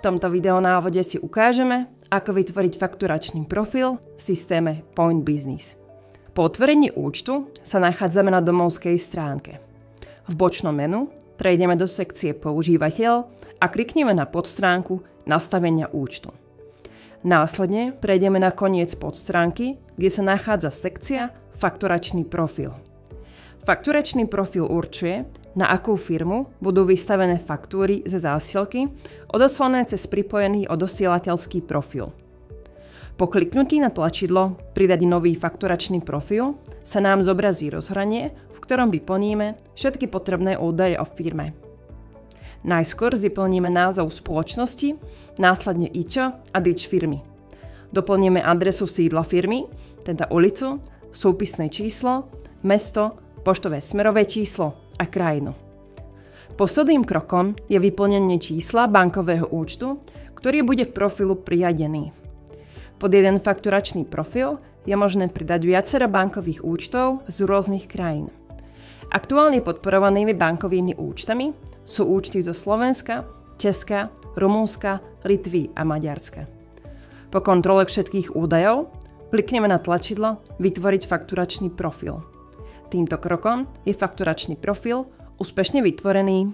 tomto videonávode si ukážeme, ako vytvoriť fakturačný profil v systéme Point Business. Po otvorení účtu sa nachádzame na domovskej stránke. V bočnom menu prejdeme do sekcie Používateľ a klikneme na podstránku Nastavenia účtu. Následne prejdeme na koniec podstránky, kde sa nachádza sekcia Fakturačný profil. Fakturačný profil určuje, na akú firmu budú vystavené faktúry ze zásielky odoslané cez pripojený odosielateľský profil. Po kliknutí na tlačidlo Pridať nový fakturačný profil sa nám zobrazí rozhranie, v ktorom vyplníme všetky potrebné údaje o firme. Najskôr vyplníme názov spoločnosti, následne IČO a DIČ firmy. Doplníme adresu sídla firmy, teda ulicu, súpisné číslo, mesto, poštové smerové číslo a krajinu. Posledným krokom je vyplnenie čísla bankového účtu, ktorý bude k profilu priradený. Pod jeden fakturačný profil je možné pridať viacero bankových účtov z rôznych krajín. Aktuálne podporovanými bankovými účtami sú účty zo Slovenska, Česka, Rumunska, Litvy a Maďarska. Po kontrole všetkých údajov klikneme na tlačidlo Vytvoriť fakturačný profil. Týmto krokom je fakturačný profil úspešne vytvorený.